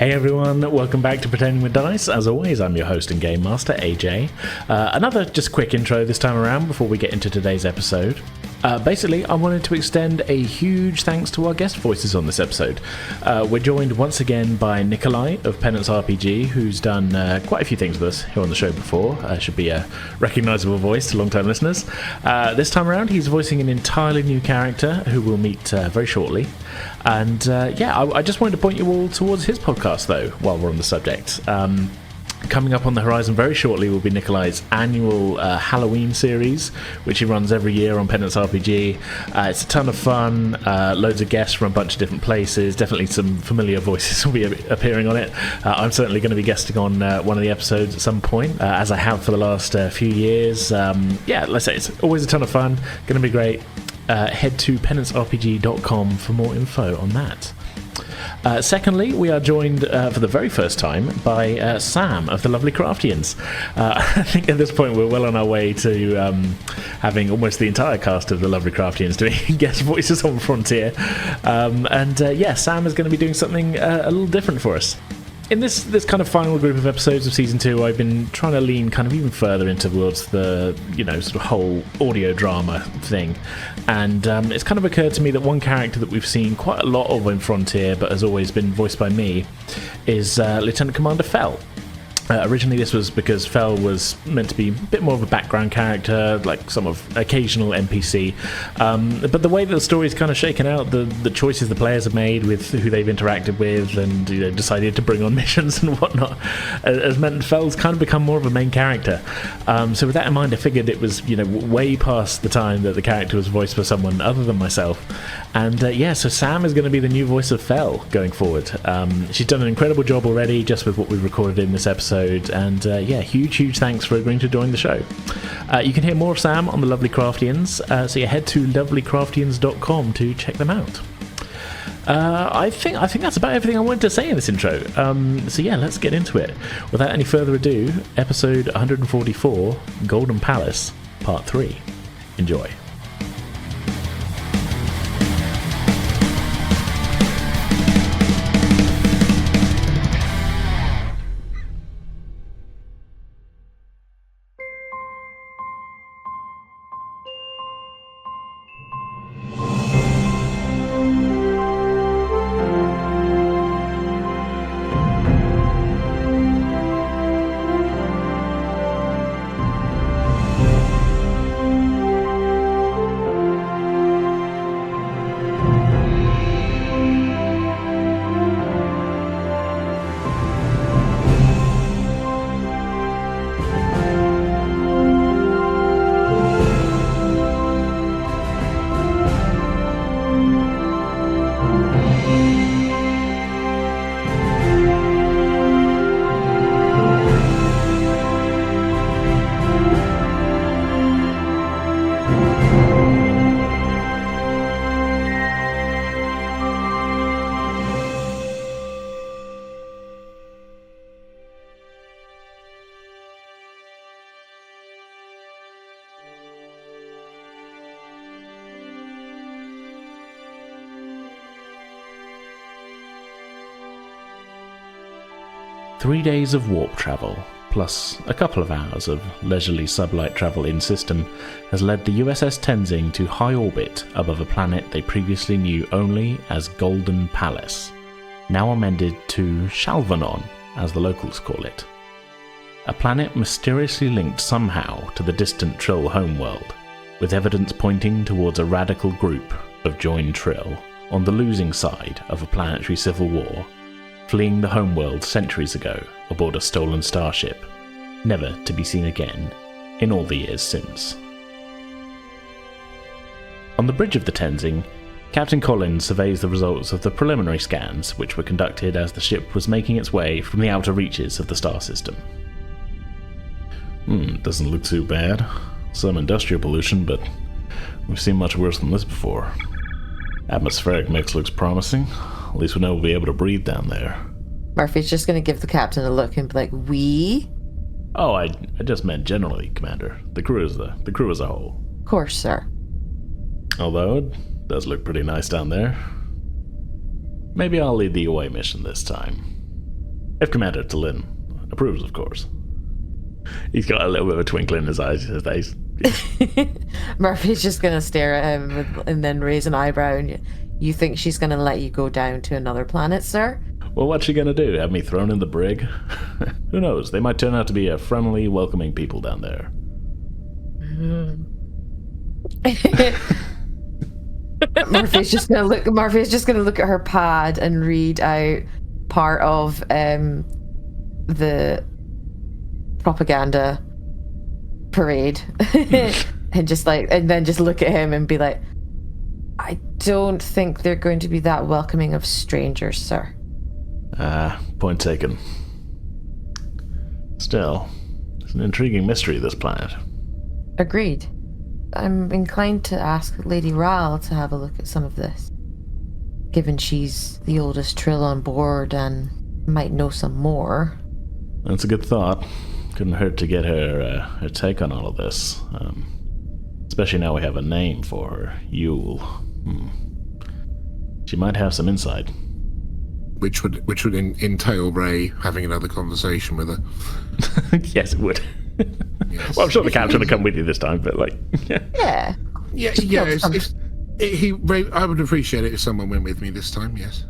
Hey everyone, welcome back to Pretending with Dice. As always, I'm your host and game master, AJ. Another just quick intro this time around before we get into today's episode. Basically, I wanted to extend a huge thanks to our guest voices on this episode. We're joined once again by Nikoli of Penance RPG, who's done quite a few things with us here on the show before. Should be a recognisable voice to long-time listeners. This time around, he's voicing an entirely new character who we'll meet very shortly. And I just wanted to point you all towards his podcast, though, while we're on the subject. Coming up on the horizon very shortly will be Nikoli's annual Halloween series, which he runs every year on Penance RPG. It's a ton of fun, loads of guests from a bunch of different places, definitely some familiar voices will be appearing on it. I'm certainly going to be guesting on one of the episodes at some point, as I have for the last few years. Let's say it's always a ton of fun, going to be great. Head to penancerpg.com for more info on that. Secondly, we are joined for the very first time by Sam of the Lovely Craftians. I think at this point we're well on our way to having almost the entire cast of the Lovely Craftians doing guest voices on Frontier. Sam is going to be doing something a little different for us. In this kind of final group of episodes of Season 2, I've been trying to lean kind of even further into towards the, sort of whole audio drama thing. And it's kind of occurred to me that one character that we've seen quite a lot of in Frontier, but has always been voiced by me, is Lt Cmdr Fel. Originally this was because Fel was meant to be a bit more of a background character, like some of occasional NPC, but the way that the story's kind of shaken out, the choices the players have made with who they've interacted with and decided to bring on missions and whatnot has meant Fel's kind of become more of a main character. So with that in mind, I figured it was way past the time that the character was voiced by someone other than myself. And so Sam is going to be the new voice of Fel going forward. She's done an incredible job already just with what we've recorded in this episode. And huge thanks for agreeing to join the show. You can hear more of Sam on the Lovely Craftians, so head to lovelycraftians.com to check them out. I think that's about everything I wanted to say in this intro. Let's get into it. Without any further ado, episode 144, Golden Palace, Part 3. Enjoy. Three days of warp travel, plus a couple of hours of leisurely sublight travel in-system, has led the USS Tenzing to high orbit above a planet they previously knew only as Golden Palace, now amended to Shalvanon, as the locals call it. A planet mysteriously linked somehow to the distant Trill homeworld, with evidence pointing towards a radical group of joined Trill on the losing side of a planetary civil war, fleeing the homeworld centuries ago aboard a stolen starship, never to be seen again in all the years since. On the bridge of the Tenzing, Captain Collins surveys the results of the preliminary scans which were conducted as the ship was making its way from the outer reaches of the star system. Doesn't look too bad. Some industrial pollution, but we've seen much worse than this before. Atmospheric mix looks promising. At least we know we'll be able to breathe down there. Murphy's just going to give the captain a look and be like, "We?" Oh, I just meant generally, Commander. The crew as a whole. Of course, sir. Although it does look pretty nice down there. Maybe I'll lead the away mission this time. If Commander Talin approves, of course. He's got a little bit of a twinkle in his eyes these days. Murphy's just going to stare at him and then raise an eyebrow. And you think she's going to let you go down to another planet, sir? Well, what's she going to do? Have me thrown in the brig? Who knows? They might turn out to be a friendly, welcoming people down there. Murphy's just going to look at her pad and read out part of the propaganda parade and then just look at him and be like, I don't think they're going to be that welcoming of strangers, sir. Point taken. Still, it's an intriguing mystery, this planet. Agreed. I'm inclined to ask Lady Rai to have a look at some of this, given she's the oldest Trill on board and might know some more. That's a good thought. Couldn't hurt to get her take on all of this. Especially now we have a name for her, Yule. She might have some insight. Which would entail Ray having another conversation with her. Yes, it would. Yes. Well, I'm sure the captain will come with you this time, but Yeah. Ray, I would appreciate it if someone went with me this time. Yes.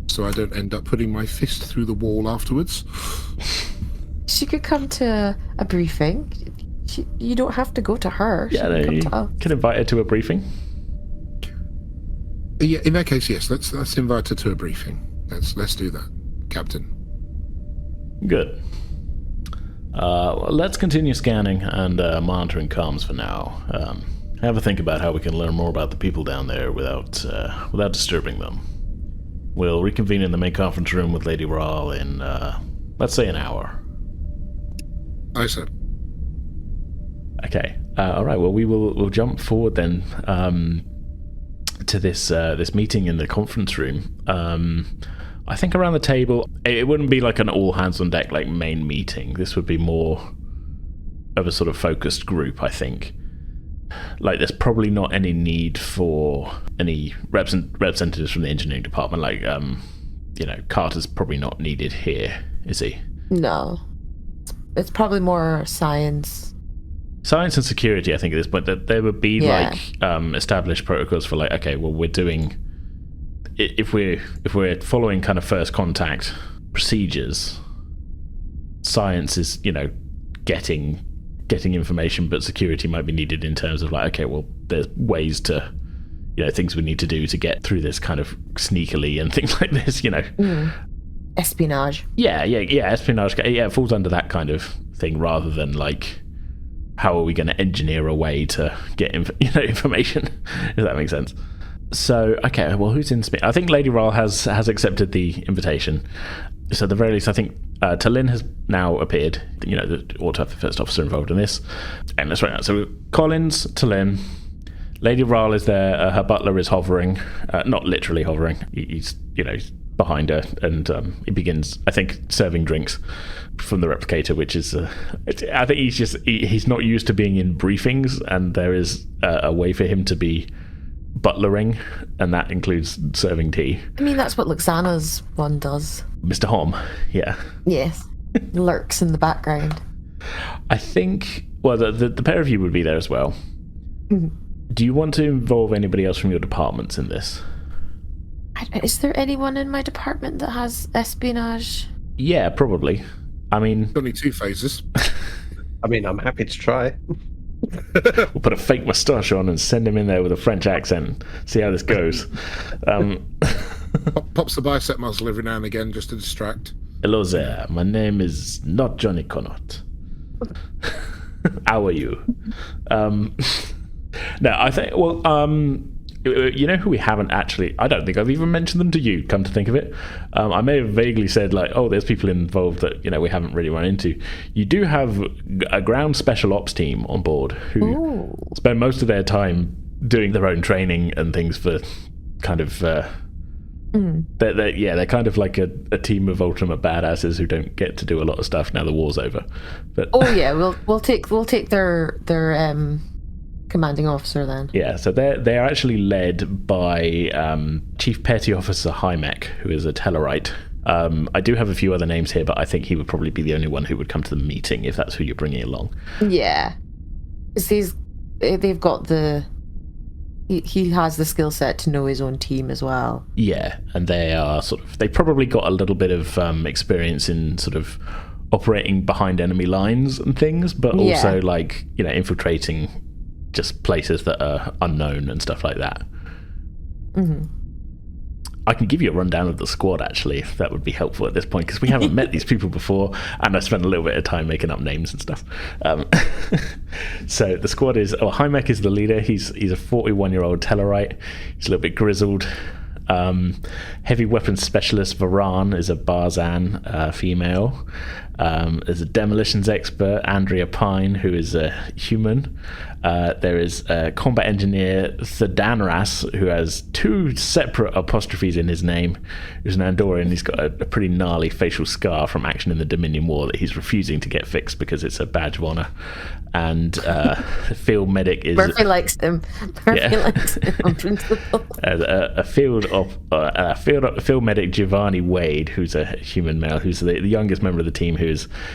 So I don't end up putting my fist through the wall afterwards. She could come to a briefing. You don't have to go to her. Yeah, you can invite her to a briefing. Yeah, in that case, yes. Let's invite her to a briefing. Let's do that, Captain. Good. Well, let's continue scanning and monitoring comms for now. Have a think about how we can learn more about the people down there without disturbing them. We'll reconvene in the main conference room with Lady Rai in, let's say, an hour. Aye, sir. Okay. All right. Well, we'll jump forward then to this meeting in the conference room. I think around the table, it wouldn't be like an all hands on deck like main meeting. This would be more of a sort of focused group, I think. Like, there's probably not any need for any representatives from the engineering department. Like, Carter's probably not needed here, is he? No. It's probably more science. Science and security, I think, at this point. That there would be established protocols for like, okay, well, we're doing, if we're following kind of first contact procedures, science is, getting information, but security might be needed in terms of like, okay, well, there's ways to, things we need to do to get through this kind of sneakily and things like this, Espionage. Yeah, espionage. Yeah, it falls under that kind of thing rather than like, how are we going to engineer a way to get information, if that makes sense. So, okay, well, who's in speak? I think Lady Rai has accepted the invitation. So at the very least, I think Talin has now appeared. Ought to have the first officer involved in this. And let's write out. So Collins, Talin, Lady Rai is there. Her butler is hovering, not literally hovering. He's behind her, and he begins, I think, serving drinks from the replicator, which is, I think he's not used to being in briefings, and there is a way for him to be butlering, and that includes serving tea. I mean, that's what Luxana's one does. Mr. Hom, yeah. Yes, lurks in the background. I think, well, the pair of you would be there as well. Mm-hmm. Do you want to involve anybody else from your departments in this? Is there anyone in my department that has espionage? Yeah, probably. I mean... Only 2 phases. I mean, I'm happy to try. We'll put a fake moustache on and send him in there with a French accent. See how this goes. Pops the bicep muscle every now and again just to distract. Hello there. My name is not Johnny Conought. How are you? No, I think... Well, you know who we haven't actually... I don't think I've even mentioned them to you, come to think of it. I may have vaguely said, like, oh, there's people involved that, we haven't really run into. You do have a ground special ops team on board who spend most of their time doing their own training and things for kind of... They're kind of like a team of ultimate badasses who don't get to do a lot of stuff now the war's over. But we'll take their commanding officer then. Yeah, so they're actually led by Chief Petty Officer Himek, who is a Tellarite. I do have a few other names here, but I think he would probably be the only one who would come to the meeting if that's who you're bringing along. Yeah. They've got he has the skill set to know his own team as well. Yeah, and they've probably got a little bit of experience in sort of operating behind enemy lines and things, but also like, infiltrating just places that are unknown and stuff like that. Mm-hmm. I can give you a rundown of the squad, actually, if that would be helpful at this point, because we haven't met these people before, and I spent a little bit of time making up names and stuff. So the squad is... Himek is the leader. He's a 41-year-old Tellarite. He's a little bit grizzled. Heavy weapons specialist Varan is a Barzan female. There's a demolitions expert, Andrea Pine, who is a human. There is a combat engineer, Thadanras, who has 2 separate apostrophes in his name, who's an Andorian. He's got a pretty gnarly facial scar from action in the Dominion War that he's refusing to get fixed because it's a badge of honor. And field medic is... Murphy likes him. Likes him on principle. A field medic, Giovanni Wade, who's a human male, who's the youngest member of the team, who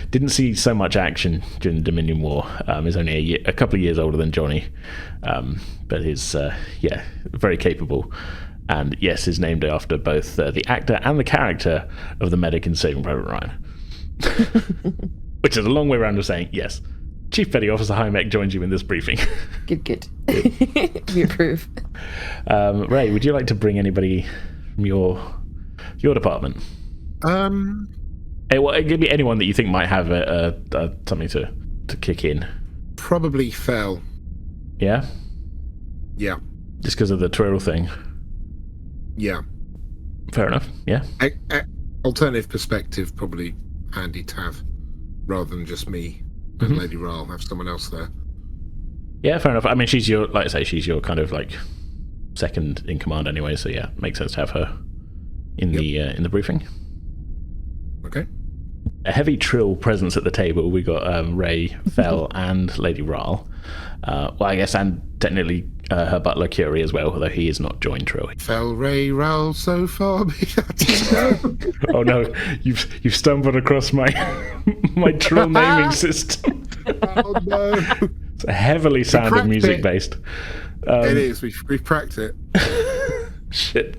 didn't see so much action during the Dominion War. Is only a couple of years older than Johnny, but is very capable. And yes, is named after both the actor and the character of the medic in Saving Private Ryan. Which is a long way around of saying yes. Chief Petty Officer Himek joins you in this briefing. Good. We approve. Ray, would you like to bring anybody from your department? Give me anyone that you think might have something to kick in. Probably Fel. Yeah? Yeah. Just because of the twirl thing? Yeah. Fair enough, yeah. Alternative perspective, probably handy to have, rather than just me and Lady Rai. Have someone else there. Yeah, fair enough. I mean, she's your kind of like second in command anyway, so yeah, makes sense to have her in the briefing. Okay. A heavy Trill presence at the table. We got Ray, Fel, and Lady Rai. I guess, and technically her butler Curie as well, although he is not joined Trill. Fel, Ray, Rai, so far. Oh no, you've stumbled across my Trill naming system. Oh no. It's heavily sounded music based. It is. We've cracked it. Shit.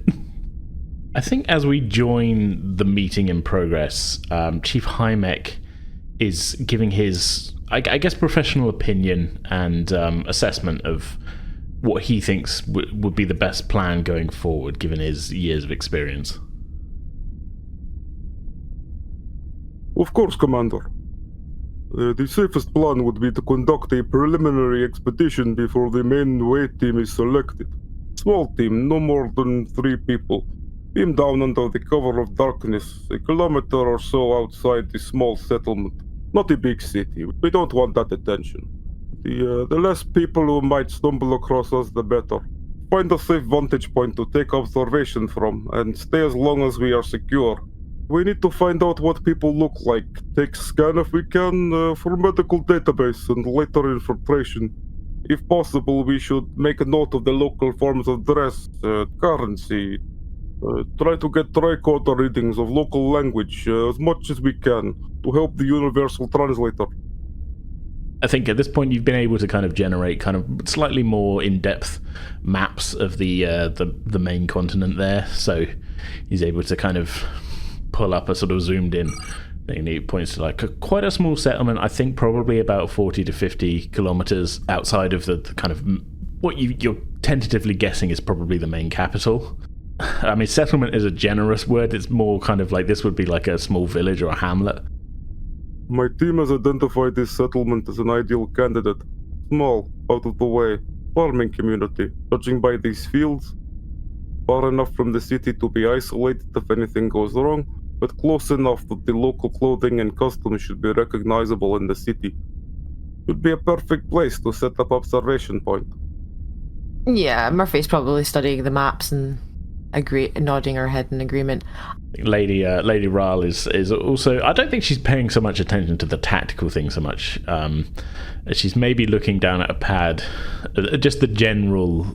I think as we join the meeting in progress, Chief Himek is giving his, I guess, professional opinion and assessment of what he thinks would be the best plan going forward, given his years of experience. Of course, Commander. The safest plan would be to conduct a preliminary expedition before the main way team is selected. Small team, no more than 3 people. Beam down under the cover of darkness, a kilometer or so outside the small settlement. Not a big city. We don't want that attention. The less people who might stumble across us, the better. Find a safe vantage point to take observation from, and stay as long as we are secure. We need to find out what people look like. Take scan if we can, for medical database and later infiltration. If possible, we should make a note of the local forms of dress, currency. Try to get tricorder readings of local language as much as we can to help the universal translator. I think at this point you've been able to kind of generate kind of slightly more in-depth maps of the main continent there. So he's able to kind of pull up a sort of zoomed in thing. He points to like quite a small settlement. I think probably about 40 to 50 kilometers outside of the kind of what you're tentatively guessing is probably the main capital. I mean, settlement is a generous word. It's more kind of like this would be like a small village or a hamlet. My team has identified this settlement as an ideal candidate. Small, out of the way, farming community. Judging by these fields, far enough from the city to be isolated if anything goes wrong, but close enough that the local clothing and customs should be recognizable in the city. Would be a perfect place to set up observation point. Yeah, Murphy's probably studying the maps and nodding her head in agreement. Lady Rai is also, I don't think she's paying so much attention to the tactical thing so much. She's maybe looking down at a pad, just the general,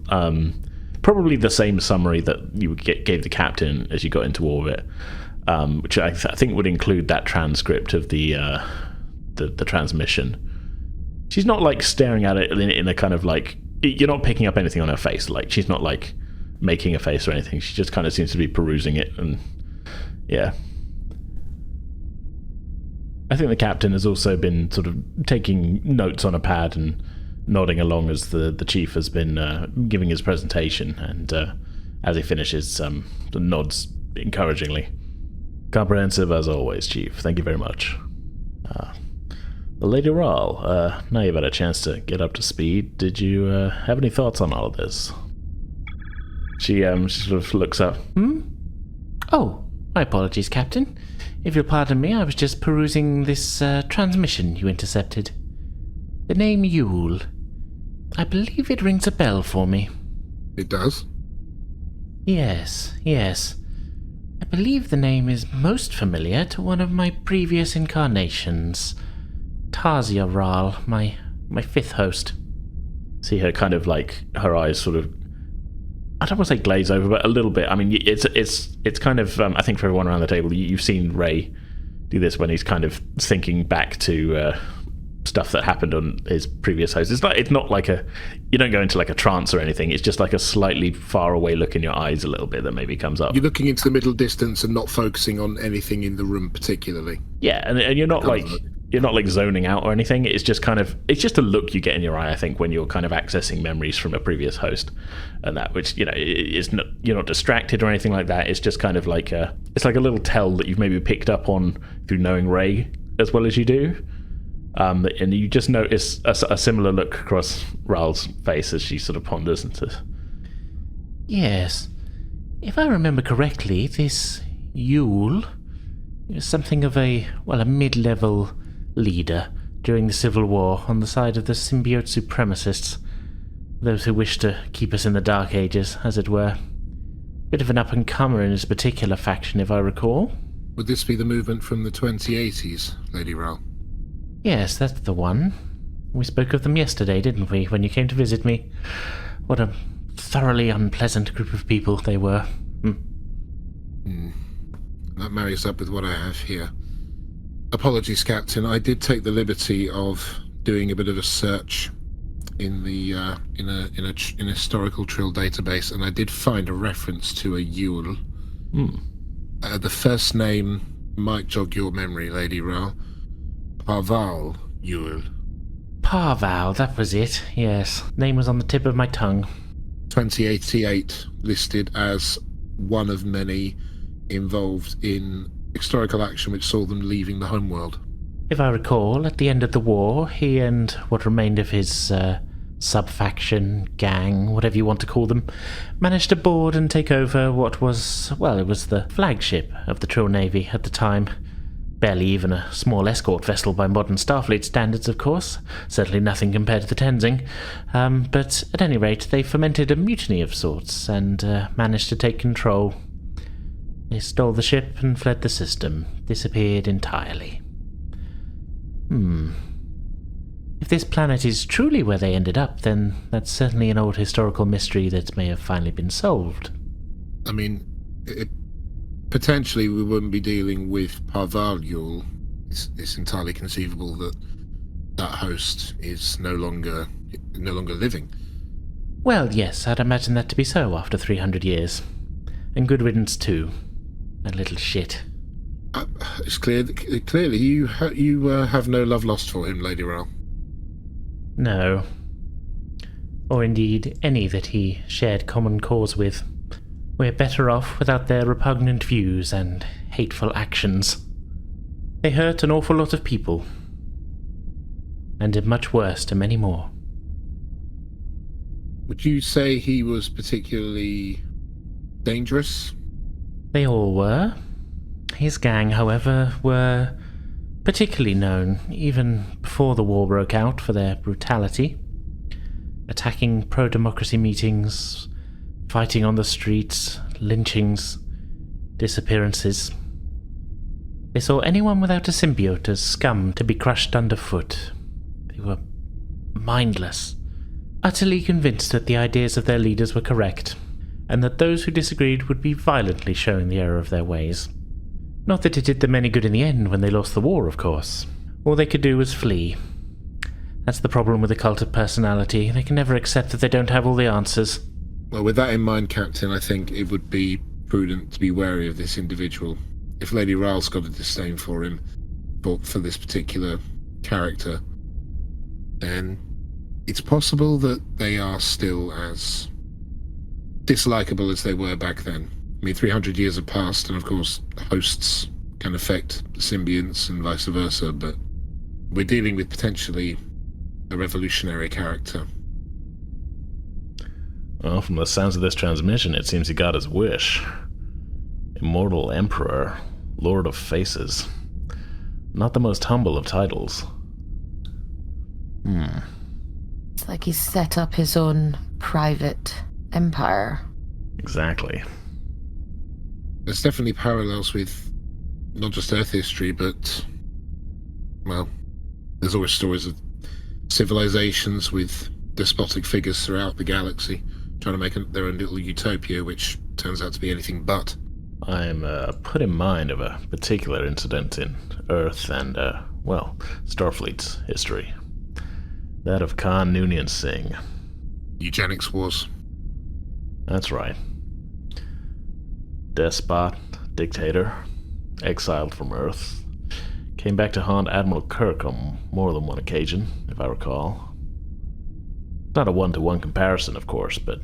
probably the same summary that you gave the captain as you got into orbit. which I think would include that transcript of the transmission. She's not like staring at it in a kind of like, you're not picking up anything on her face. Like, she's not like making a face or anything. She just kind of seems to be perusing it, and yeah. I think the captain has also been sort of taking notes on a pad and nodding along as the chief has been giving his presentation, and as he finishes, nods encouragingly. Comprehensive as always, Chief. Thank you very much. Lady Ral, now you've had a chance to get up to speed. Did you have any thoughts on all of this? She sort of looks up. Oh, my apologies, Captain. If you'll pardon me, I was just perusing this transmission you intercepted. The name Yule. I believe it rings a bell for me. It does? Yes. I believe the name is most familiar to one of my previous incarnations. Tarzia Ral, my fifth host. See her kind of like, her eyes sort of, I don't want to say glaze over, but a little bit. I mean, it's kind of, I think for everyone around the table, you've seen Ray do this when he's kind of thinking back to stuff that happened on his previous host. It's not like you don't go into like a trance or anything. It's just like a slightly far away look in your eyes a little bit that maybe comes up. You're looking into the middle distance and not focusing on anything in the room particularly. Yeah, and you're not like... You're not like zoning out or anything. It's just it's just a look you get in your eye, I think, when you're kind of accessing memories from a previous host, and that, which, you know, is not, you're not distracted or anything like that. It's just kind of like it's like a little tell that you've maybe picked up on through knowing Ray as well as you do, and you just notice a similar look across Ral's face as she sort of ponders and says, Yes, if I remember correctly, this Yule is something of a mid-level leader during the Civil War on the side of the symbiote supremacists, those who wish to keep us in the Dark Ages, as it were. Bit of an up-and-comer in his particular faction, if I recall. Would this be the movement from the 2080s, Lady Ral? Yes, that's the one. We spoke of them yesterday, didn't we, when you came to visit me? What a thoroughly unpleasant group of people they were. That marries up with what I have here. Apologies, Captain. I did take the liberty of doing a bit of a search in the in a historical Trill database, and I did find a reference to a Yule. The first name might jog your memory, Lady Ral. Parval Yule. Parval, that was it. Yes, name was on the tip of my tongue. 2088 listed as one of many involved in historical action which saw them leaving the homeworld. If I recall, at the end of the war, he and what remained of his sub-faction, gang, whatever you want to call them, managed to board and take over what was, it was the flagship of the Trill Navy at the time. Barely even a small escort vessel by modern Starfleet standards, of course. Certainly nothing compared to the Tenzing. But at any rate, they fomented a mutiny of sorts and managed to take control. They stole the ship and fled the system, disappeared entirely. If this planet is truly where they ended up, then that's certainly an old historical mystery that may have finally been solved. I mean, potentially we wouldn't be dealing with Parval Yule. It's entirely conceivable that that host is no longer living. Well, yes, I'd imagine that to be so after 300 years. And good riddance too. That little shit. It's clearly you have no love lost for him, Lady Ral. No. Or indeed any that he shared common cause with. We're better off without their repugnant views and hateful actions. They hurt an awful lot of people. And did much worse to many more. Would you say he was particularly dangerous? They all were. His gang, however, were particularly known, even before the war broke out, for their brutality. Attacking pro-democracy meetings, fighting on the streets, lynchings, disappearances. They saw anyone without a symbiote as scum to be crushed underfoot. They were mindless, utterly convinced that the ideas of their leaders were correct, and that those who disagreed would be violently showing the error of their ways. Not that it did them any good in the end when they lost the war, of course. All they could do was flee. That's the problem with a cult of personality. They can never accept that they don't have all the answers. Well, with that in mind, Captain, I think it would be prudent to be wary of this individual. If Lady Ryle's got a disdain for him, for this particular character, then it's possible that they are still as dislikable as they were back then. I mean, 300 years have passed, and of course, hosts can affect symbionts and vice versa, but we're dealing with potentially a revolutionary character. Well, from the sounds of this transmission, it seems he got his wish. Immortal Emperor, Lord of Faces. Not the most humble of titles. It's like he's set up his own private empire. Exactly. There's definitely parallels with not just Earth history, but, well, there's always stories of civilizations with despotic figures throughout the galaxy trying to make their own little utopia, which turns out to be anything but. I'm put in mind of a particular incident in Earth and, Starfleet's history. That of Khan Noonien Singh. Eugenics wars. That's right. Despot, dictator, exiled from Earth. Came back to haunt Admiral Kirk on more than one occasion, if I recall. Not a one-to-one comparison, of course, but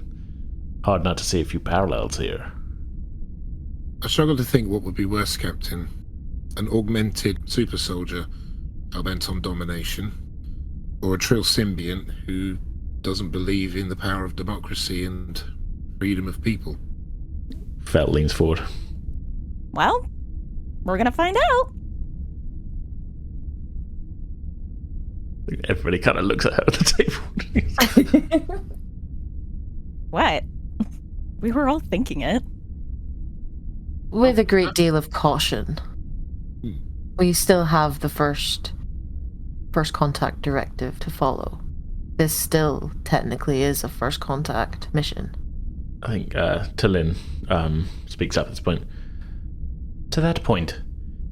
hard not to see a few parallels here. I struggle to think what would be worse, Captain. An augmented super soldier hell-bent on domination, or a Trill symbiont who doesn't believe in the power of democracy and freedom of people. Fel leans forward. Well, we're gonna find out. Everybody kind of looks at her at the table. What? We were all thinking it. With a great deal of caution. We still have the first contact directive to follow. This still technically is a first contact mission. I think Tillin speaks up at this point. To that point,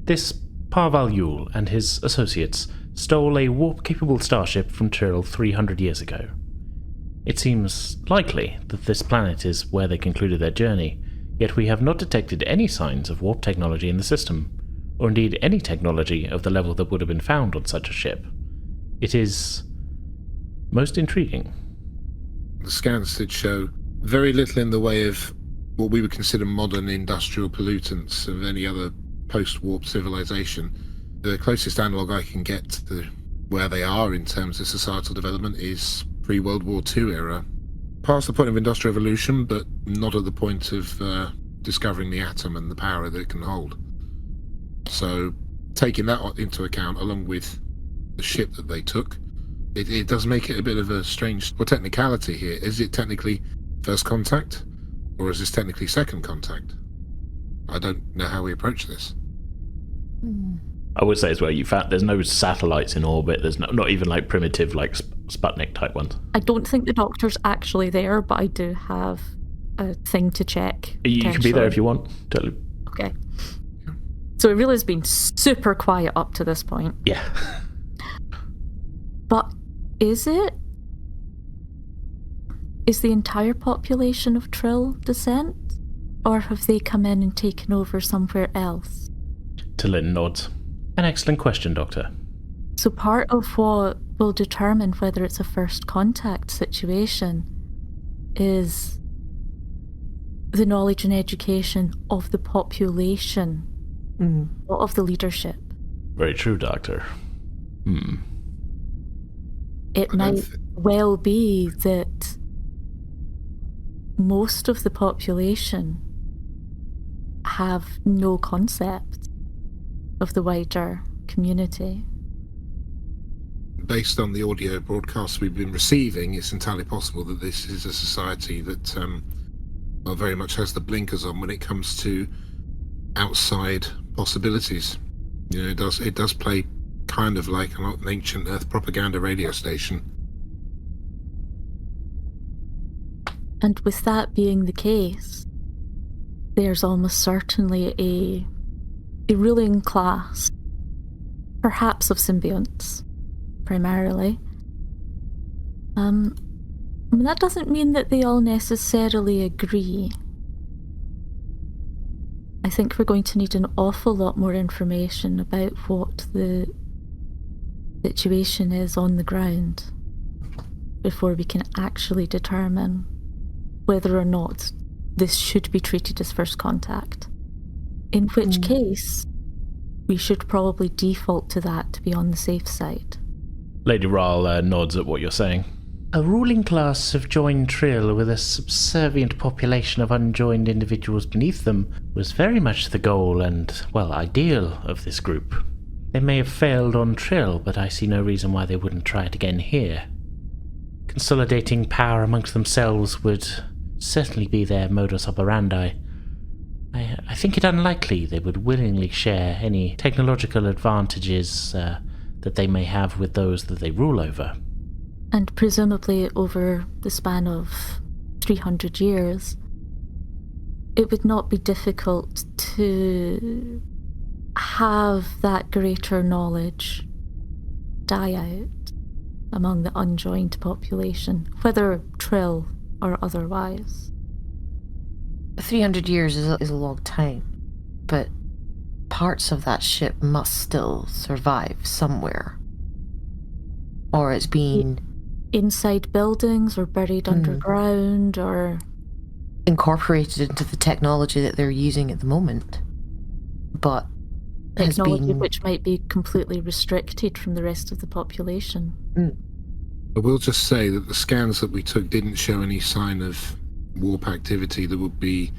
this Parval Yule and his associates stole a warp-capable starship from Trill 300 years ago. It seems likely that this planet is where they concluded their journey, yet we have not detected any signs of warp technology in the system, or indeed any technology of the level that would have been found on such a ship. It is most intriguing. The scans did show very little in the way of what we would consider modern industrial pollutants of any other post-warp civilization. The closest analogue I can get to where they are in terms of societal development is pre-World War II era. Past the point of industrial revolution, but not at the point of discovering the atom and the power that it can hold. So, taking that into account, along with the ship that they took, it does make it a bit of a strange technicality here. Is it technically first contact, or is this technically second contact? I don't know how we approach this. I would say as well, there's no satellites in orbit. There's not even like primitive like Sputnik type ones. I don't think the doctor's actually there, but I do have a thing to check. You can be there if you want. Totally. Okay. So Ireela's been super quiet up to this point. Yeah. But is it? Is the entire population of Trill descent? Or have they come in and taken over somewhere else? Tillin nods. An excellent question, Doctor. So part of what will determine whether it's a first contact situation is the knowledge and education of the population, not of the leadership. Very true, Doctor. It might well be that most of the population have no concept of the wider community. Based on the audio broadcasts we've been receiving, it's entirely possible that this is a society that very much has the blinkers on when it comes to outside possibilities. You know, it does play kind of like an ancient Earth propaganda radio station. And with that being the case, there's almost certainly a a ruling class, perhaps of symbionts, primarily. That doesn't mean that they all necessarily agree. I think we're going to need an awful lot more information about what the situation is on the ground before we can actually determine whether or not this should be treated as first contact. In which case, we should probably default to that to be on the safe side. Lady Ral nods at what you're saying. A ruling class of joined Trill with a subservient population of unjoined individuals beneath them was very much the goal and, well, ideal of this group. They may have failed on Trill, but I see no reason why they wouldn't try it again here. Consolidating power amongst themselves would certainly be their modus operandi. I think it unlikely they would willingly share any technological advantages that they may have with those that they rule over. And presumably over the span of 300 years, it would not be difficult to have that greater knowledge die out among the unjoined population, whether Trill or otherwise. 300 years is a long time, but parts of that ship must still survive somewhere. Or it's been inside buildings or buried underground or incorporated into the technology that they're using at the moment. But technology which might be completely restricted from the rest of the population. I will just say that the scans that we took didn't show any sign of warp activity that would be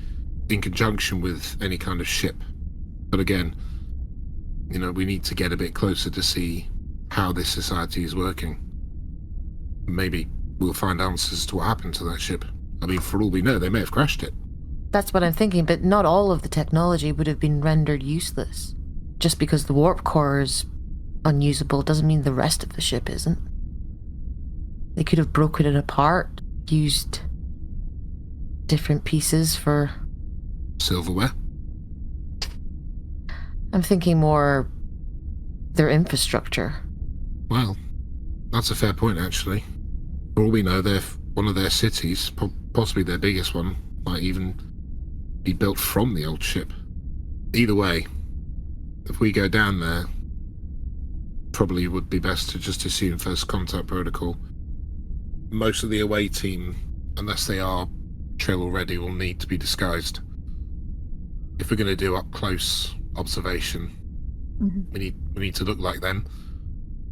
in conjunction with any kind of ship. But again, we need to get a bit closer to see how this society is working. Maybe we'll find answers to what happened to that ship. I mean, for all we know, they may have crashed it. That's what I'm thinking, but not all of the technology would have been rendered useless. Just because the warp core is unusable doesn't mean the rest of the ship isn't. They could have broken it apart, used different pieces for silverware. I'm thinking more their infrastructure. Well, that's a fair point, actually. For all we know, one of their cities, possibly their biggest one, might even be built from the old ship. Either way, if we go down there, probably would be best to just assume first contact protocol. Most of the away team, unless they are Trill already, will need to be disguised. If we're going to do up close observation, we need to look like them.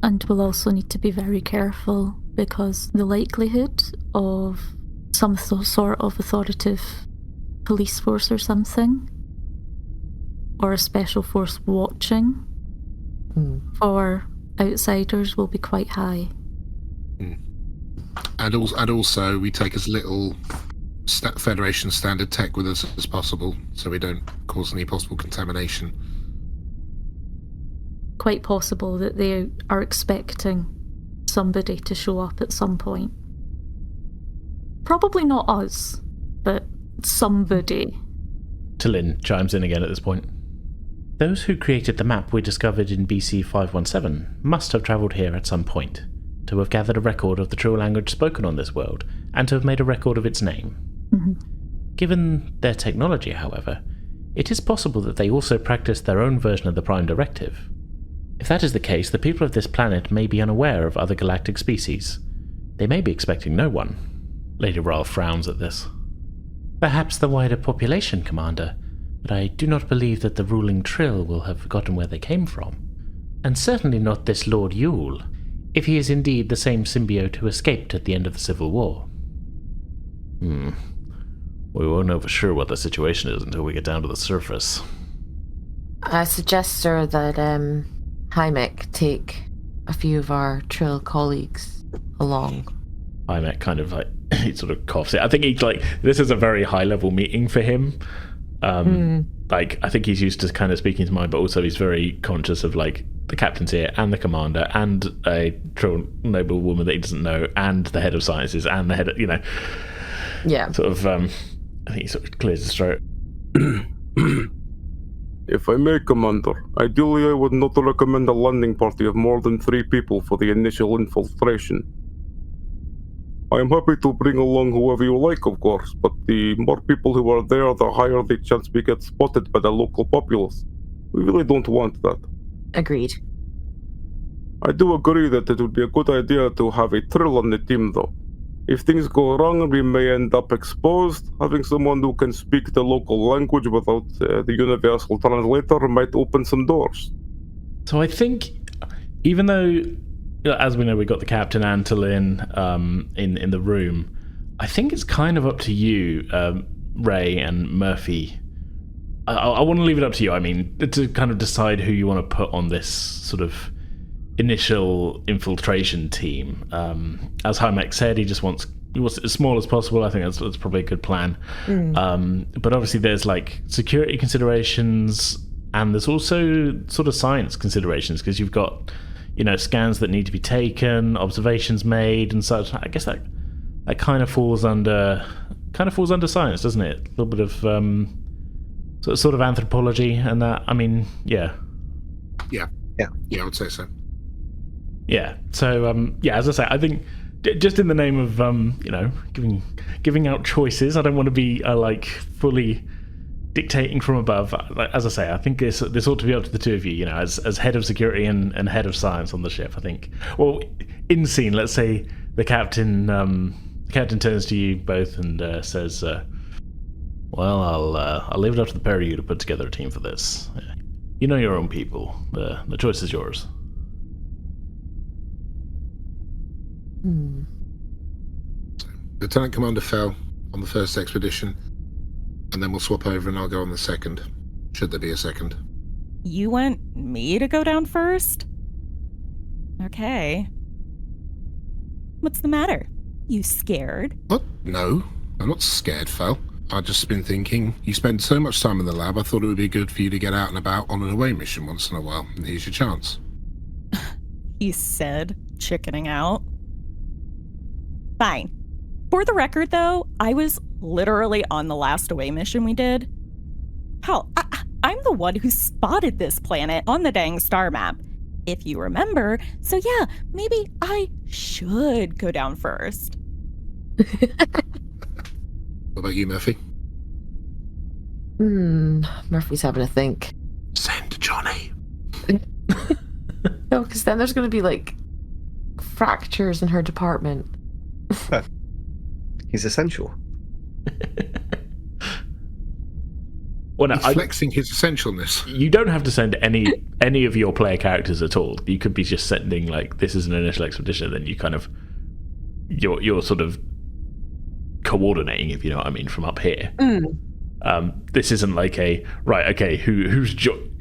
And we'll also need to be very careful, because the likelihood of some sort of authoritative police force or something, or a special force watching for outsiders, will be quite high. And also, we take as little Federation standard tech with us as possible, so we don't cause any possible contamination. Quite possible that they are expecting somebody to show up at some point. Probably not us, but somebody. Tillin chimes in again at this point. Those who created the map we discovered in BC 517 must have travelled here at some point, to have gathered a record of the true language spoken on this world, and to have made a record of its name. Given their technology, however, it is possible that they also practiced their own version of the Prime Directive. If that is the case, the people of this planet may be unaware of other galactic species. They may be expecting no one. Lady Ral frowns at this. Perhaps the wider population, Commander, but I do not believe that the ruling Trill will have forgotten where they came from. And certainly not this Lord Yule, if he is indeed the same symbiote who escaped at the end of the Civil War. We won't know for sure what the situation is until we get down to the surface. I suggest, sir, that Himek take a few of our Trill colleagues along. Himek kind of he sort of coughs it. I think he's this is a very high level meeting for him. I think he's used to kind of speaking his mind, but also he's very conscious of the captain's here and the commander and a Trill noble woman that he doesn't know and the head of sciences and the head of, Yeah. Sort of, I think he sort of clears his throat. If I may, Commander, ideally I would not recommend a landing party of more than 3 people for the initial infiltration. I am happy to bring along whoever you like, of course, but the more people who are there, the higher the chance we get spotted by the local populace. We really don't want that. Agreed. I do agree that it would be a good idea to have a Trill on the team, though. If things go wrong, we may end up exposed. Having someone who can speak the local language without the universal translator might open some doors. So I think, even though, as we know, we got the captain Antolin in the room, I think it's kind of up to you, Ray and Murphy. I want to leave it up to you. I mean, to kind of decide who you want to put on this sort of initial infiltration team. As Himek said, he wants it as small as possible. I think that's probably a good plan. But obviously there's like security considerations, and there's also sort of science considerations, because you've got, you know, scans that need to be taken, observations made and such. I guess that kind of falls under science, doesn't it? A little bit of sort of anthropology and that. I mean, yeah, I would say so. Yeah. So, as I say, I think just in the name of, giving out choices, I don't want to be like fully dictating from above. As I say, I think this ought to be up to the two of you. You know, as head of security and head of science on the ship. I think. Well, in scene, let's say the captain turns to you both and says, "Well, I'll leave it up to the pair of you to put together a team for this. You know your own people. The choice is yours." Lieutenant Commander Fel on the first expedition, and then we'll swap over and I'll go on the second, should there be a second. You want me to go down first? Okay. What's the matter? You scared? What? No, I'm not scared, Fel. I've just been thinking, you spend so much time in the lab, I thought it would be good for you to get out and about on an away mission once in a while, and here's your chance. He said, chickening out. Fine. For the record, though, I was literally on the last away mission we did. Hell, I'm the one who spotted this planet on the dang star map, if you remember. So yeah, maybe I should go down first. What about you, Murphy? Murphy's having a think. Send Johnny. No, because then there's going to be like fractures in her department. He's essential. Well, no, he's flexing his essentialness. You don't have to send any of your player characters at all. You could be just sending like, this is an initial expedition, then you kind of you're sort of coordinating, if you know what I mean, from up here. This isn't like a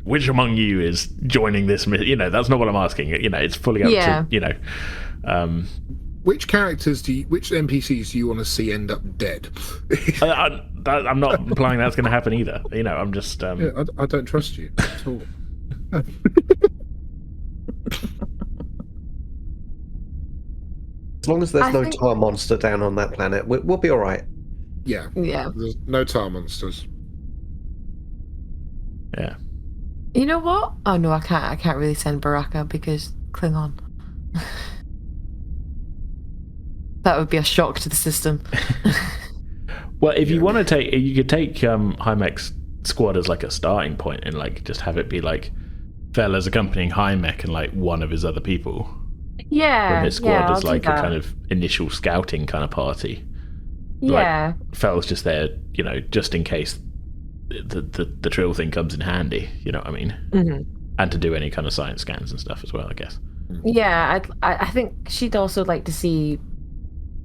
which among you is joining this? You know, that's not what I'm asking. You know, it's fully up to, you know. Which NPCs do you want to see end up dead? I'm not implying that's going to happen either. You know, I'm just. I don't trust you at all. As long as there's no tar monster down on that planet, we'll be all right. Yeah. There's no tar monsters. Yeah. You know what? Oh no, I can't really send Baraka because Klingon. That would be a shock to the system. Well, if you want to take, you could take Himek's squad as like a starting point and like just have it be like Fel as accompanying Himek and like one of his other people. Yeah. From his squad as like a kind of initial scouting kind of party. Yeah. Like, Fel's just there, you know, just in case the trill thing comes in handy. You know what I mean? Mm-hmm. And to do any kind of science scans and stuff as well, I guess. Yeah, I think she'd also like to see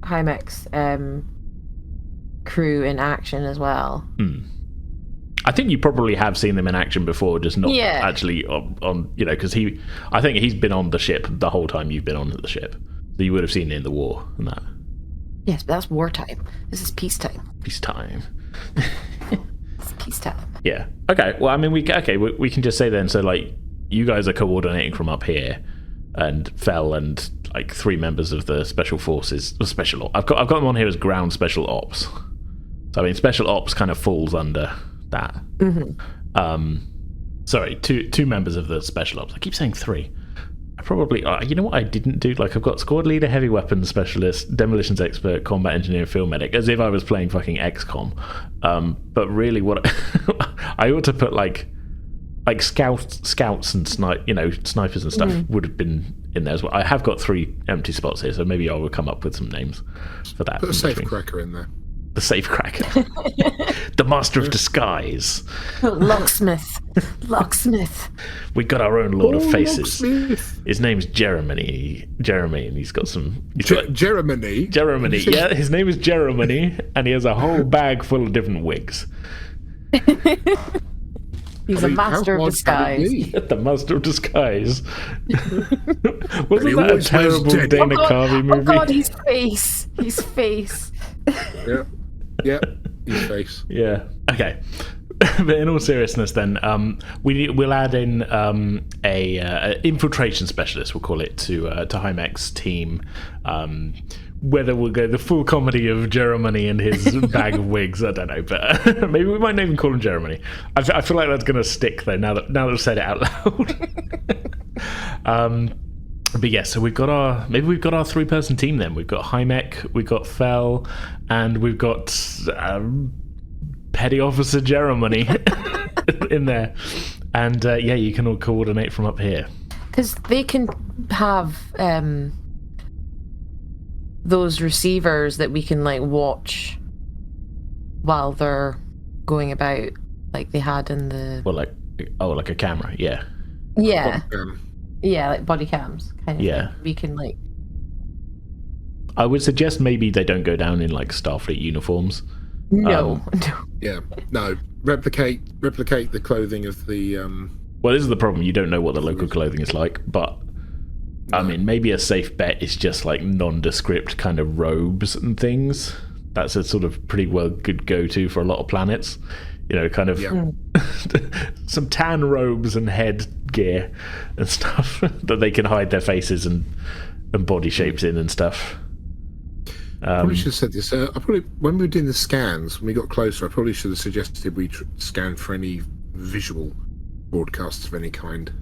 Himek's crew in action as well. I think you probably have seen them in action before, just not actually on you know, because I think he's been on the ship the whole time you've been on the ship, so you would have seen it in the war and that. Yes, but that's wartime. This is peacetime. Peacetime. It's peacetime. Yeah. Okay. Well, I mean, we can just say then. So, like, you guys are coordinating from up here, and Fel and like 3 members of the special forces, or special. I've got them on here as ground special ops. So I mean, special ops kind of falls under that. Mm-hmm. Sorry, two members of the special ops. I keep saying 3. I probably, you know what I didn't do? Like, I've got squad leader, heavy weapons specialist, demolitions expert, combat engineer, field medic, as if I was playing fucking XCOM. But really, what I ought to put like scouts and snipers and stuff would have been in there as well. I have got 3 empty spots here, so maybe I will come up with some names for that. Put a safe cracker in there. The safe cracker. The master of disguise. Locksmith. We got our own Lord of Faces. Locksmith. His name's Jeremy, and he's got some... Jeremy? Jeremy, yeah, his name is Jeremy, and he has a whole bag full of different wigs. He's a master of disguise. The master of disguise. Wasn't that a terrible Dana Carvey movie? Oh god, his face. Yeah, his face. Yeah. Okay. But in all seriousness, then we'll add in a infiltration specialist. We'll call it to Himek's team. Whether we'll go the full comedy of Jeremy and his bag of wigs, I don't know. But maybe we might not even call him Jeremy. I feel like that's going to stick though. Now that I've said it out loud. But yeah, so we've got our 3-person team then. We've got Himek, we've got Fel, and we've got Petty Officer Jeremy in there. And yeah, you can all coordinate from up here. Because they can have those receivers that we can like watch while they're going about, like they had in the... Well, like a camera, yeah. Yeah. Yeah, like body cams kind of yeah thing. We can like... I would suggest maybe they don't go down in like Starfleet uniforms. No. Yeah, no. Replicate the clothing of the... Well, this is the problem. You don't know what the local clothing is like, but I mean, maybe a safe bet is just like nondescript kind of robes and things. That's a sort of pretty well good go-to for a lot of planets. You know, kind of some tan robes and headgear and stuff that they can hide their faces and body shapes in and stuff. Probably should have said this. When we were doing the scans, when we got closer, I probably should have suggested we scan for any visual broadcasts of any kind.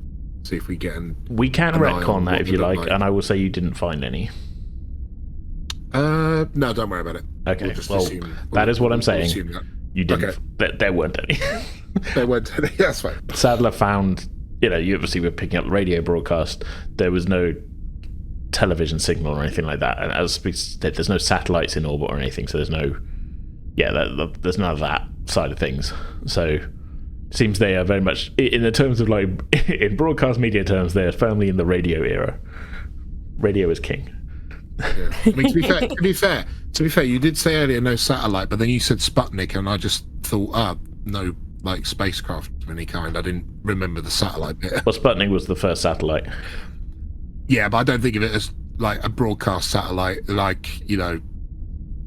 See if we get We can retcon that if you like, and I will say you didn't find any. No, don't worry about it. Okay, that is what I'm saying. You didn't. Okay. There weren't any. There weren't any. That's fine. Sadler found, you obviously were picking up the radio broadcast. There was no television signal or anything like that, and as we said, there's no satellites in orbit or anything, so there's no. Yeah, there's none of that side of things. So it seems they are very much in the terms of like in broadcast media terms, they're firmly in the radio era. Radio is king. Yeah. I mean, to be fair, you did say earlier no satellite, but then you said Sputnik, and I just thought, no, like spacecraft of any kind. I didn't remember the satellite bit. Well, Sputnik was the first satellite. Yeah, but I don't think of it as like a broadcast satellite, like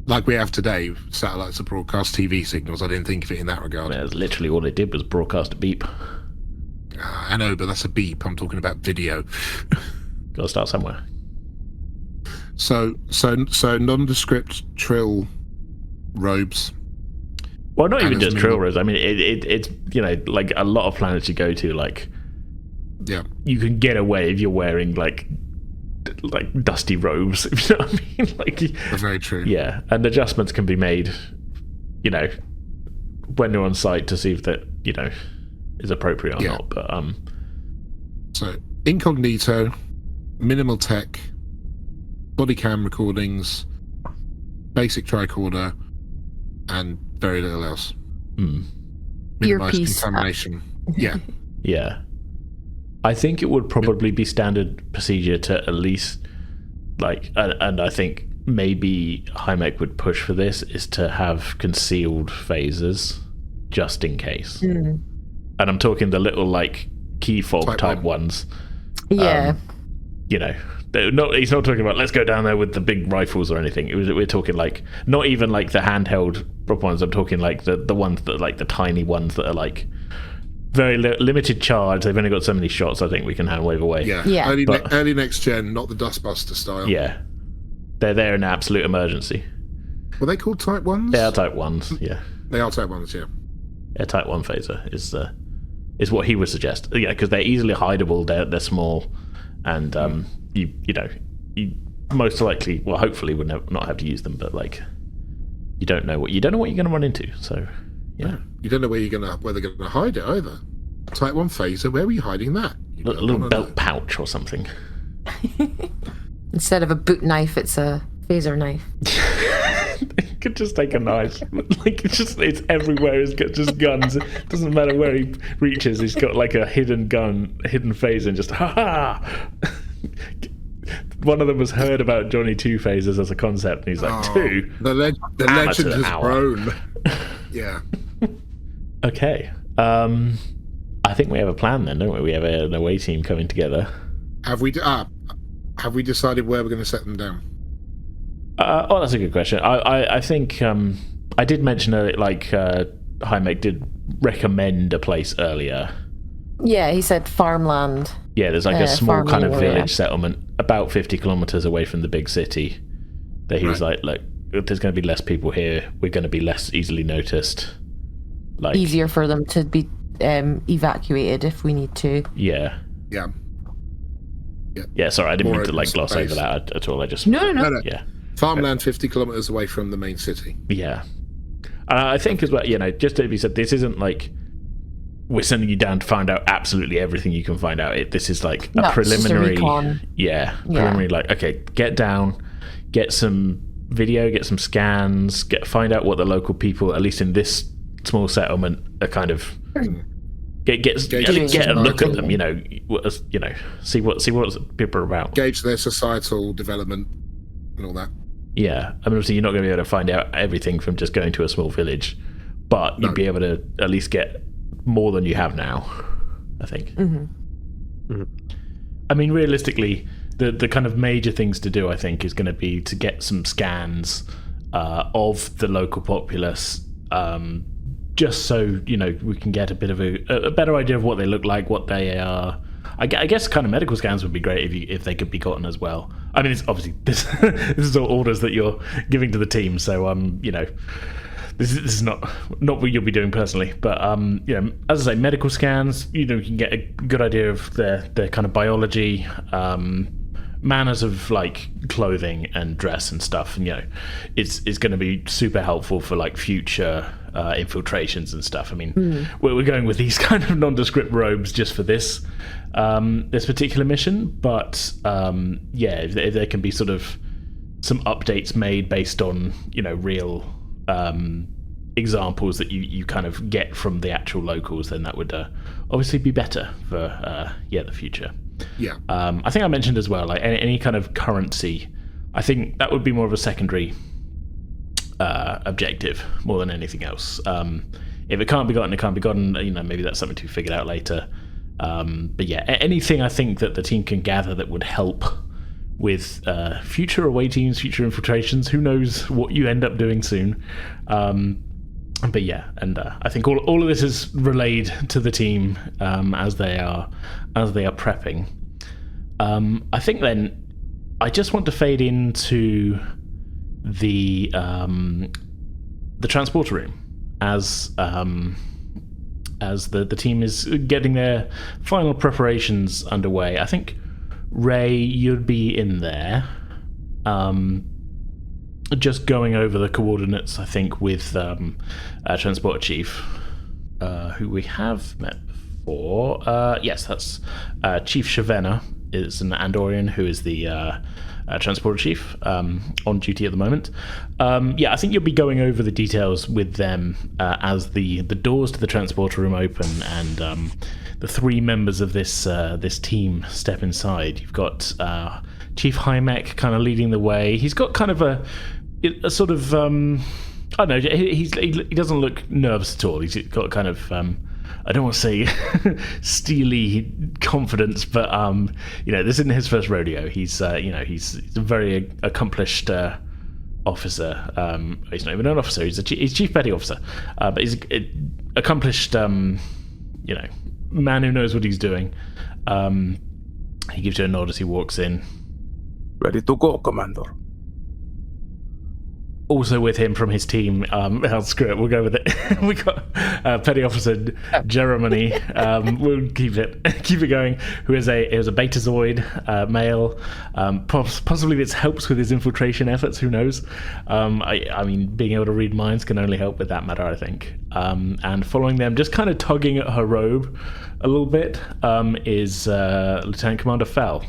like we have today. Satellites are broadcast TV signals. I didn't think of it in that regard. Yeah, literally all it did was broadcast a beep. I know, but that's a beep. I'm talking about video. Gotta start somewhere. So nondescript trill robes. Well, not even just trill robes. I mean, it's like a lot of planets you go to, like, yeah, you can get away if you're wearing like dusty robes. If you know what I mean? Like, that's very true. Yeah, and adjustments can be made, when they're on site to see if that is appropriate or not. But so incognito, minimal tech. Body cam recordings, basic tricorder, and very little else. Minimize contamination. Yeah. Yeah. I think it would probably be standard procedure to at least, and I think maybe Himek would push for this, is to have concealed phasers just in case. And I'm talking the little, key fob type ones. Yeah. He's not talking about let's go down there with the big rifles or anything. We're talking not even the handheld proper ones. I'm talking the ones that the tiny ones that are very limited charge. They've only got so many shots. I think we can hand wave away. Yeah. Early next gen, not the Dustbuster style. Yeah, they're there in absolute emergency. Were they called Type 1s? They are Type 1s. Yeah, they are Type 1s. Yeah. Yeah, Type 1 phaser is is what he would suggest. Yeah, because they're easily hideable. They're small, and you most likely, well, hopefully, would not have to use them. But like, you don't know what you're going to run into. So yeah, you don't know where they're going to hide it either. Type 1 phaser, where were you hiding that? A little belt pouch or something. Instead of a boot knife, it's a phaser knife. You could just take a knife. Like it's everywhere. It's got just guns. It doesn't matter where he reaches. He's got like a hidden gun, a hidden phaser, and just ha. One of them has heard about Johnny 2 phasers as a concept, and he's like, 2. The legend has grown. Yeah. Okay. I think we have a plan then, don't we? We have an away team coming together. Have we decided where we're going to set them down? That's a good question. I think I did mention earlier, like Himek did recommend a place earlier. Yeah, he said farmland. Yeah, there's like a small kind of area. village settlement about 50 kilometers away from the big city. That he was like, look, there's going to be less people here. We're going to be less easily noticed. Like easier for them to be evacuated if we need to. Yeah. Yeah. Yeah, sorry, I didn't mean to like gloss over that at all. I just no. Yeah. Farmland 50 kilometers away from the main city. Yeah. I think as well, just to be said, this isn't like we're sending you down to find out absolutely everything you can find out. This is like a preliminary. Preliminary, like, okay, get down, get some video, get some scans, find out what the local people, at least in this small settlement, are kind of get a look at them. See what people are about. Gauge their societal development and all that. Yeah, I mean, obviously you're not going to be able to find out everything from just going to a small village, but you'd be able to at least get more than you have now, I think. I mean, realistically, the kind of major things to do, I think, is going to be to get some scans of the local populace, just so we can get a bit of a better idea of what they look like, what they are. I guess kind of medical scans would be great if they could be gotten as well. I mean, it's obviously this is all orders that you're giving to the team, so this is not what you'll be doing personally. But as I say, medical scans, you can get a good idea of their kind of biology, manners of like clothing and dress and stuff, and it's going to be super helpful for like future infiltrations and stuff. I mean, we're going with these kind of nondescript robes just for this particular mission, but if there can be sort of some updates made based on real examples that you kind of get from the actual locals, then that would obviously be better for the future. Yeah. I think I mentioned as well, like any kind of currency, I think that would be more of a secondary objective more than anything else. If it can't be gotten, it can't be gotten. Maybe that's something to be figured out later. But yeah, anything I think that the team can gather that would help with future away teams, future infiltrations. Who knows what you end up doing soon. But yeah, and I think all of this is relayed to the team as they are prepping. I think then I just want to fade into the transporter room as the team is getting their final preparations underway. I think Ray, you'd be in there. Just going over the coordinates, I think, with Transporter Chief, who we have met before. Yes, that's Chief Shavena, is an Andorian who is the Transporter Chief on duty at the moment. I think you'll be going over the details with them as the doors to the transporter room open and the three members of this team step inside. You've got Chief Himek kind of leading the way. He's got kind of a sort of I don't know. He doesn't look nervous at all. He's got kind of I don't want to say steely confidence, but this isn't his first rodeo. He's he's a very accomplished officer. He's not even an officer. He's chief petty officer, but he's an accomplished man who knows what he's doing. He gives you a nod as he walks in. Ready to go, Commander. Also with him from his team, screw it, we'll go with it. We got Petty Officer Jeremy. We'll keep it going. Who is a Betazoid male? Possibly this helps with his infiltration efforts. Who knows? I mean, being able to read minds can only help with that matter, I think. And following them, just kind of tugging at her robe a little bit, is Lt Cmdr Fel.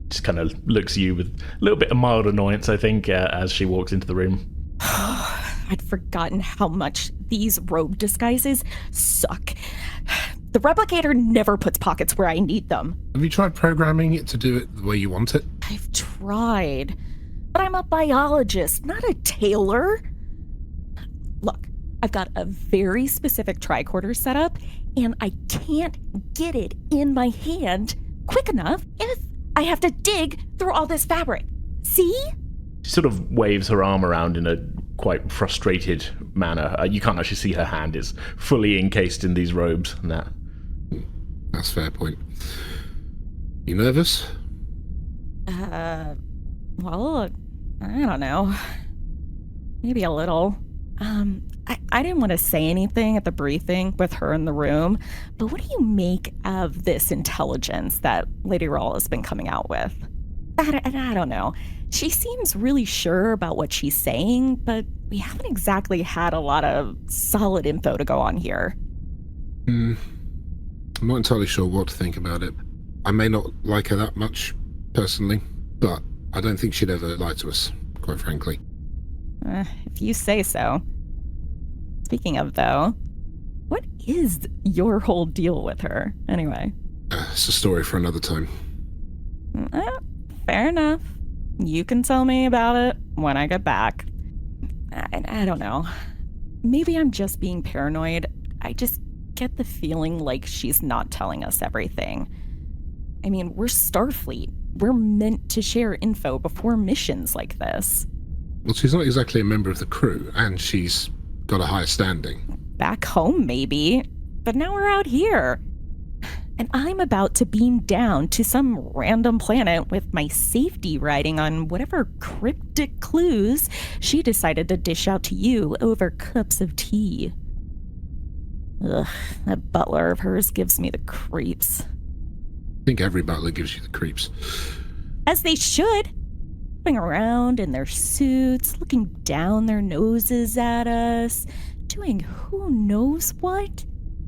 Just kind of looks at you with a little bit of mild annoyance, I think, as she walks into the room. I'd forgotten how much these robe disguises suck. The replicator never puts pockets where I need them. Have you tried programming it to do it the way you want it? I've tried, but I'm a biologist, not a tailor. Look, I've got a very specific tricorder setup, and I can't get it in my hand quick enough if I have to dig through all this fabric. See? She sort of waves her arm around in a quite frustrated manner. You can't actually see her hand. It's fully encased in these robes and that. That's a fair point. You nervous? Well, I don't know. Maybe a little. I didn't want to say anything at the briefing with her in the room, but what do you make of this intelligence that Lady Rawl has been coming out with? I don't know. She seems really sure about what she's saying, but we haven't exactly had a lot of solid info to go on here. I'm not entirely sure what to think about it. I may not like her that much, personally, but I don't think she'd ever lie to us, quite frankly. If you say so. Speaking of, though, what is your whole deal with her, anyway? It's a story for another time. Fair enough. You can tell me about it when I get back. I don't know. Maybe I'm just being paranoid. I just get the feeling like she's not telling us everything. I mean, we're Starfleet. We're meant to share info before missions like this. Well, she's not exactly a member of the crew, and she's got a higher standing. Back home, maybe. But now we're out here. And I'm about to beam down to some random planet with my safety riding on whatever cryptic clues she decided to dish out to you over cups of tea. Ugh, that butler of hers gives me the creeps. I think every butler gives you the creeps. As they should. Moving around in their suits, looking down their noses at us, doing who knows what.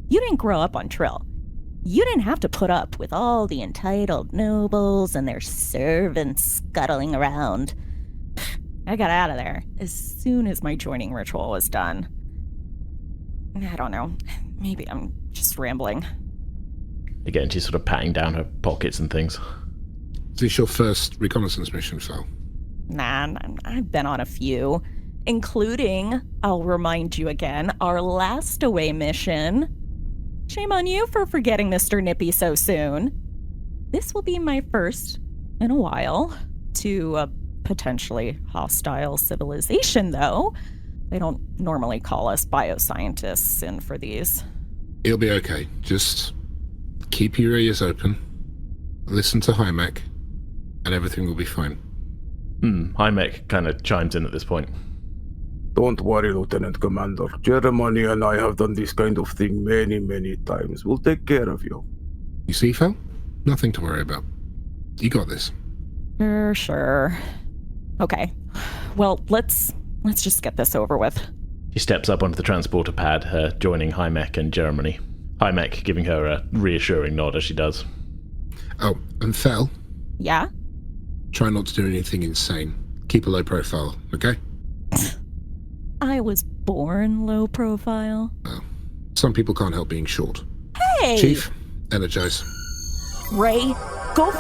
You didn't grow up on Trill. You didn't have to put up with all the entitled nobles and their servants scuttling around. I got out of there as soon as my joining ritual was done. I don't know. Maybe I'm just rambling. Again, she's sort of patting down her pockets and things. Is this your first reconnaissance mission, Fel? Nah, I've been on a few, including, I'll remind you again, our last away mission. Shame on you for forgetting Mr. Nippy so soon. This will be my first in a while to a potentially hostile civilization, though. They don't normally call us bioscientists in for these. It'll be okay. Just keep your ears open, listen to Himek, and everything will be fine. Himek kind of chimes in at this point. Don't worry, Lieutenant Commander. Jeremy and I have done this kind of thing many, many times. We'll take care of you. You see, Fel? Nothing to worry about. You got this. Sure. Okay. Well, let's just get this over with. She steps up onto the transporter pad, joining Himek and Jeremy. Himek giving her a reassuring nod as she does. Oh, and Fel? Yeah? Try not to do anything insane. Keep a low profile, okay? I was born low profile. Well, some people can't help being short. Hey! Chief, energize. Ray, go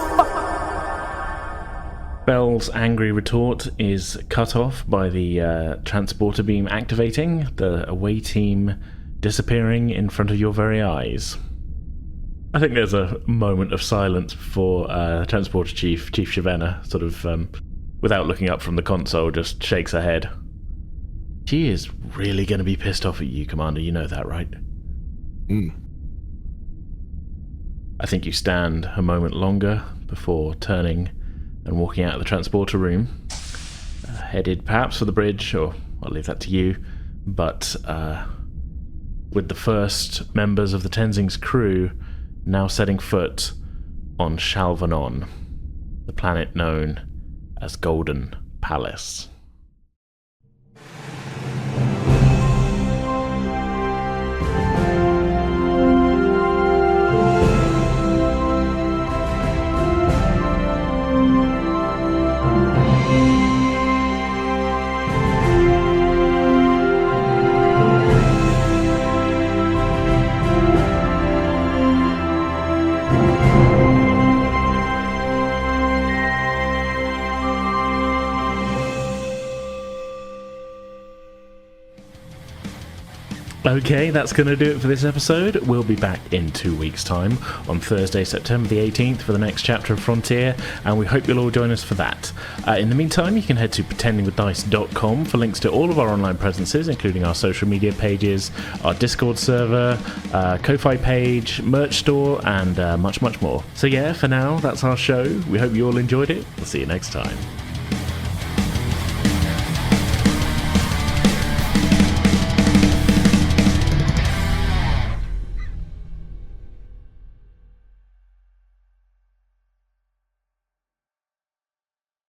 Fel's angry retort is cut off by the transporter beam activating, the away team disappearing in front of your very eyes. I think there's a moment of silence before Transporter Chief Shavena, sort of, without looking up from the console, just shakes her head. She is really going to be pissed off at you, Commander. You know that, right? I think you stand a moment longer before turning and walking out of the transporter room, headed perhaps for the bridge, or I'll leave that to you, but with the first members of the Tenzing's crew now setting foot on Shalvanon, the planet known as Golden Palace. Okay, that's going to do it for this episode. We'll be back in 2 weeks' time on Thursday, September the 18th for the next chapter of Frontier, and we hope you'll all join us for that. In the meantime, you can head to pretendingwithdice.com for links to all of our online presences, including our social media pages, our Discord server, Ko-Fi page, merch store, and much, much more. So yeah, for now, that's our show. We hope you all enjoyed it. We'll see you next time.